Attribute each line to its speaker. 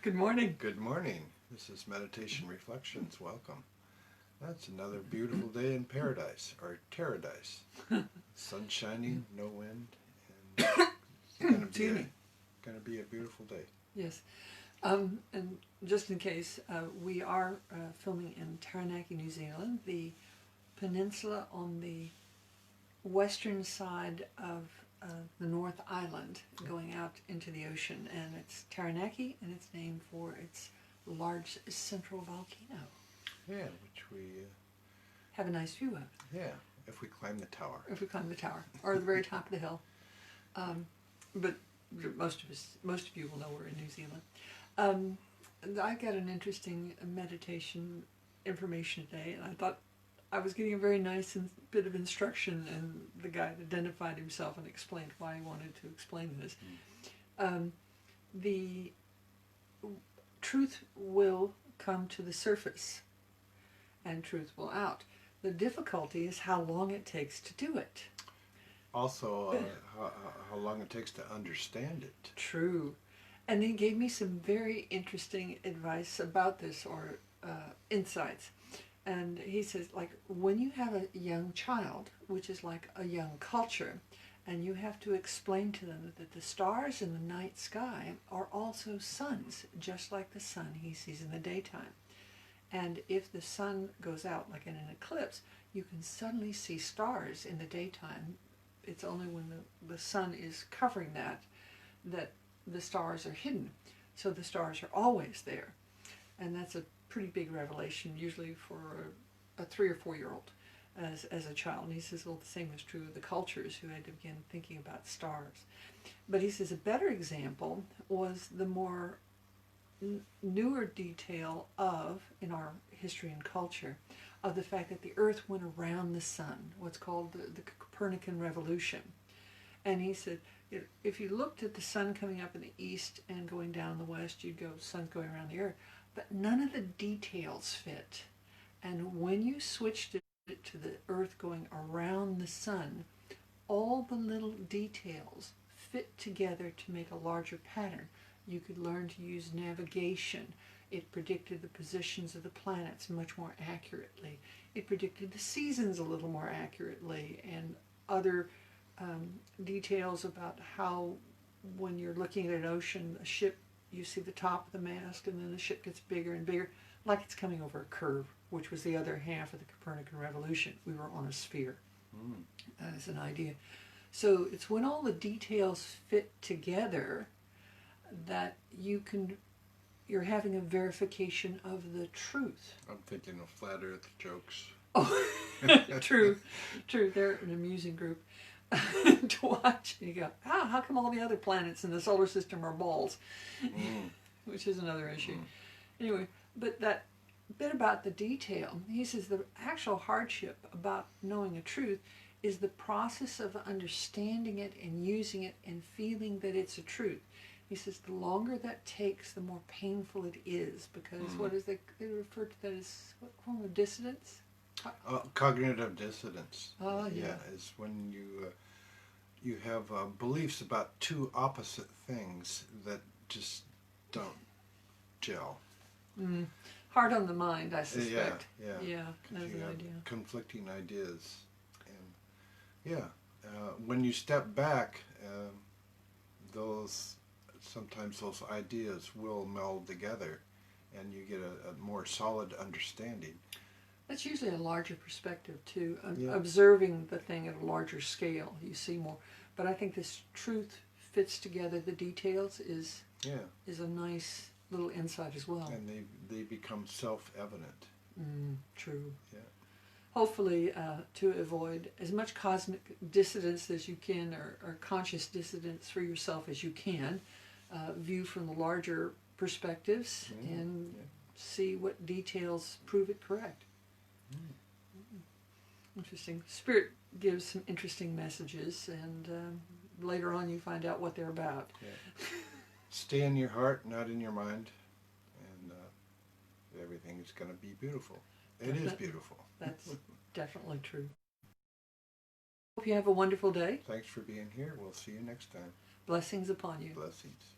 Speaker 1: Good morning.
Speaker 2: Good morning. This is Meditation Reflections. Welcome. That's another beautiful day in paradise, or paradise. Sun shining, no wind, and it's going to be a beautiful day.
Speaker 1: Yes. And just in case, we are filming in Taranaki, New Zealand, the peninsula on the western side of the North Island, going out into the ocean. And it's Taranaki, and it's named for its large central volcano.
Speaker 2: Yeah, which we
Speaker 1: have a nice view of.
Speaker 2: Yeah, if we climb the tower.
Speaker 1: If we climb the tower, or the very top of the hill. But most of you will know we're in New Zealand. I got an interesting meditation information today, and I thought I was getting a very nice bit of instruction, and the guy identified himself and explained why he wanted to explain this. The truth will come to the surface, and truth will out. The difficulty is how long it takes to do it.
Speaker 2: Also, how long it takes to understand it.
Speaker 1: True. And he gave me some very interesting advice about this, or insights. And he says, like, when you have a young child, which is like a young culture, and you have to explain to them that the stars in the night sky are also suns, just like the sun he sees in the daytime. And if the sun goes out, like in an eclipse, you can suddenly see stars in the daytime. It's only when the sun is covering that the stars are hidden. So the stars are always there. And that's a pretty big revelation, usually for a 3 or 4 year old as a child. And he says, well, the same is true of the cultures who had to begin thinking about stars. But he says a better example was the more newer detail of, in our history and culture, of the fact that the earth went around the sun, what's called the Copernican Revolution. And he said, if you looked at the sun coming up in the east and going down in the west, you'd go, sun's going around the earth. But none of the details fit. And when you switched it to the earth going around the sun, all the little details fit together to make a larger pattern. You could learn to use navigation. It predicted the positions of the planets much more accurately. It predicted the seasons a little more accurately, and other details about how, when you're looking at an ocean, a ship, you see the top of the mast, and then the ship gets bigger and bigger, like it's coming over a curve, which was the other half of the Copernican Revolution. We were on a sphere, as an idea. So it's when all the details fit together that you're having a verification of the truth.
Speaker 2: I'm thinking of flat earth jokes.
Speaker 1: Oh, true. They're an amusing group to watch. And you go, how come all the other planets in the solar system are balls? Which is another issue. Anyway, but that bit about the detail, he says the actual hardship about knowing a truth is the process of understanding it and using it and feeling that it's a truth. He says the longer that takes, the more painful it is, because what is they refer to that as, what form of dissonance?
Speaker 2: Cognitive dissonance.
Speaker 1: Oh, yeah.
Speaker 2: Is when you have beliefs about two opposite things that just don't gel.
Speaker 1: Hard on the mind, I suspect.
Speaker 2: Yeah,
Speaker 1: that's an idea.
Speaker 2: Conflicting ideas. And when you step back, sometimes those ideas will meld together, and you get a more solid understanding.
Speaker 1: That's usually a larger perspective too. Observing the thing at a larger scale, you see more. But I think this truth fits together. The details is a nice little insight as well.
Speaker 2: And they become self-evident.
Speaker 1: True.
Speaker 2: Yeah.
Speaker 1: Hopefully, to avoid as much cosmic dissonance as you can, or conscious dissonance for yourself as you can, view from the larger perspectives and see what details prove it correct. Interesting. Spirit gives some interesting messages, and later on you find out what they're about.
Speaker 2: Stay in your heart, not in your mind, and everything is going to be beautiful. It is beautiful.
Speaker 1: That's definitely true. Hope you have a wonderful day.
Speaker 2: Thanks for being here. We'll see you next time.
Speaker 1: Blessings upon you.
Speaker 2: Blessings.